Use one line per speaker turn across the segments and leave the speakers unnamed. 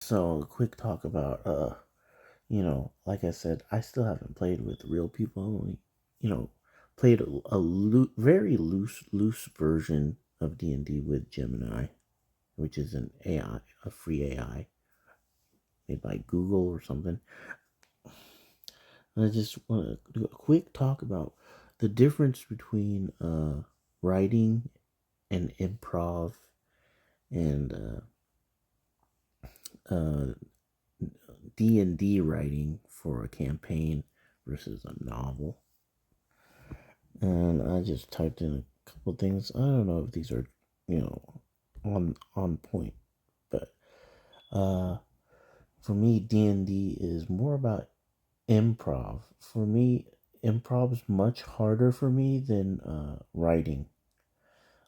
So, a quick talk about, like I said, I still haven't played with real people. Only, you know, played very loose version of D&D with Gemini, which is an AI, a free AI made by Google or something. And I just want to do a quick talk about the difference between writing and improv and D&D writing for a campaign versus a novel. And I just typed in a couple things. I don't know if these are, you know, on point, but uh, for me, D&D is more about improv. For me, improv is much harder for me than writing,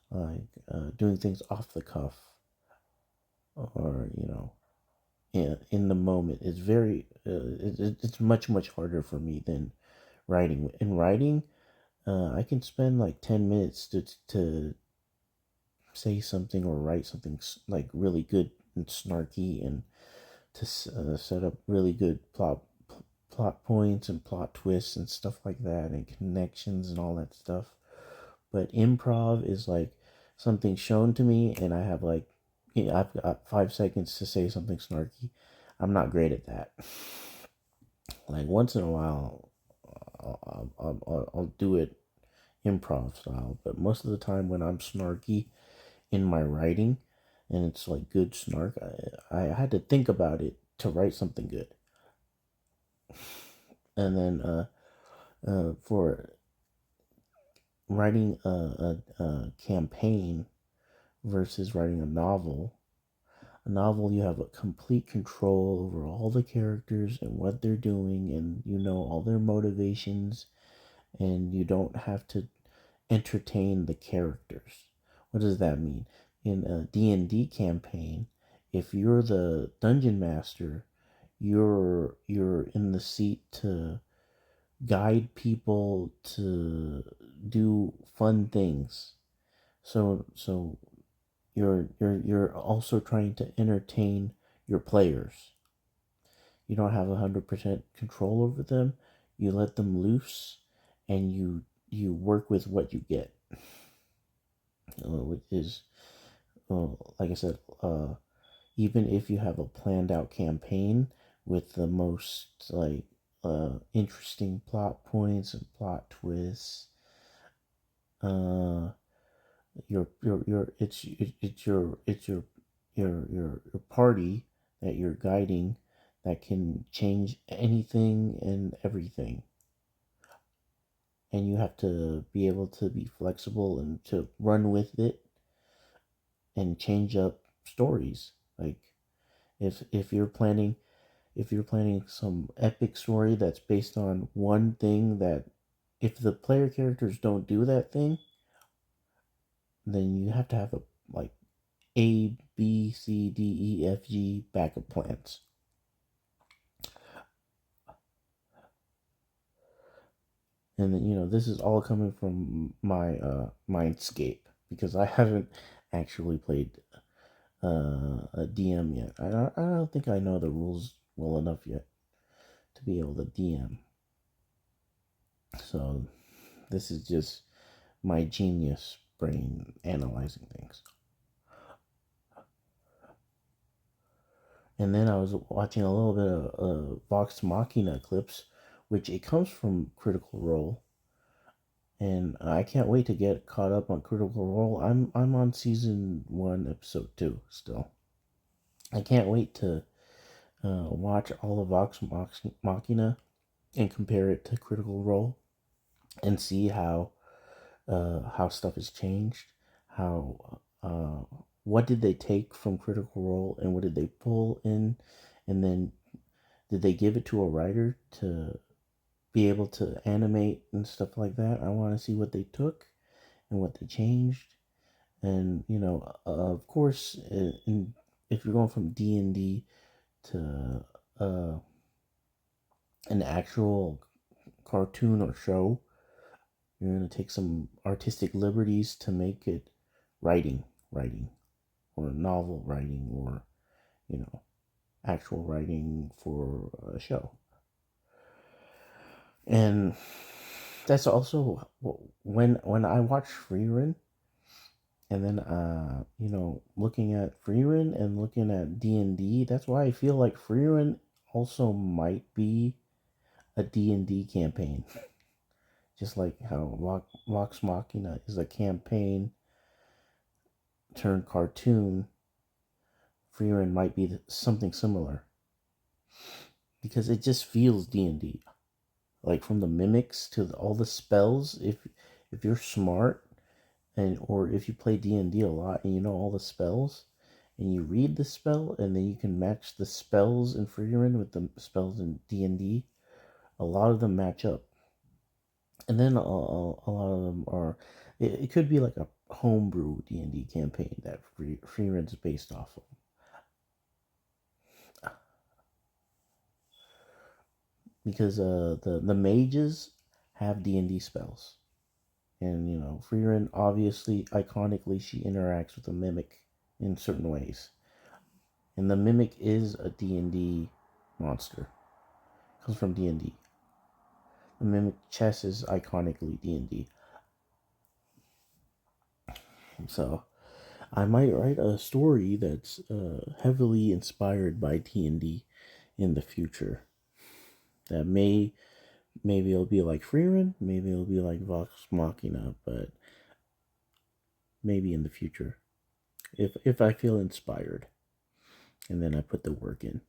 like doing things off the cuff or in the moment. It's very it's much harder for me than writing. In writing, I can spend like 10 minutes to say something or write something like really good and snarky, and to set up really good plot points and plot twists and stuff like that, and connections and all that stuff. But improv is like something shown to me, and I have like, I've got 5 seconds to say something snarky. I'm not great at that. Like once in a while, I'll do it improv style, but most of the time when I'm snarky in my writing, and it's like good snark, I had to think about it to write something good. And then for writing a campaign versus writing a novel, you have a complete control over all the characters and what they're doing, and you know all their motivations, and you don't have to entertain the characters. What does that mean? In a D&D campaign, if you're the dungeon master, you're in the seat to guide people to do fun things. So you're also trying to entertain your players. You don't have 100% control over them. You let them loose, and you work with what you get. Which is, like I said, even if you have a planned out campaign with the most interesting plot points and plot twists, uh, it's your party that you're guiding that can change anything and everything, and you have to be able to be flexible and to run with it and change up stories. Like if you're planning some epic story that's based on one thing, that if the player characters don't do that thing, then you have to have a like A, B, C, D, E, F, G backup plans. And then, this is all coming from my mindscape, because I haven't actually played a DM yet. I don't think I know the rules well enough yet to be able to DM. So this is just my genius brain analyzing things. And then I was watching a little bit of Vox Machina clips, which it comes from Critical Role, and I can't wait to get caught up on Critical Role. I'm on season 1, episode 2 still. I can't wait to watch all of Vox Machina and compare it to Critical Role, and see how stuff has changed, how what did they take from Critical Role and what did they pull in, and then did they give it to a writer to be able to animate and stuff like that. I want to see what they took and what they changed, and of course, if you're going from D&D to uh, an actual cartoon or show, you're going to take some artistic liberties to make it writing, or novel writing, or, you know, actual writing for a show. And that's also when I watch frieren, and then looking at frieren and looking at D&D, that's why I feel like frieren also might be a D&D campaign. Just like how Vox Machina is a campaign turned cartoon, frieren might be something similar, because it just feels D&D. Like from the mimics to all the spells, if you're smart, and or if you play D&D a lot and you know all the spells, and you read the spell, and then you can match the spells in frieren with the spells in D&D, a lot of them match up. And then a lot of them are, it could be like a homebrew D&D campaign that frieren's based off of. Because the mages have D&D spells. And frieren, obviously, iconically, she interacts with the mimic in certain ways. And the mimic is a D&D monster. Comes from D&D. The mimic chess is iconically D&D. So I might write a story that's heavily inspired by D&D in the future. That maybe it'll be like frieren, maybe it'll be like Vox Machina, but maybe in the future, if I feel inspired, and then I put the work in.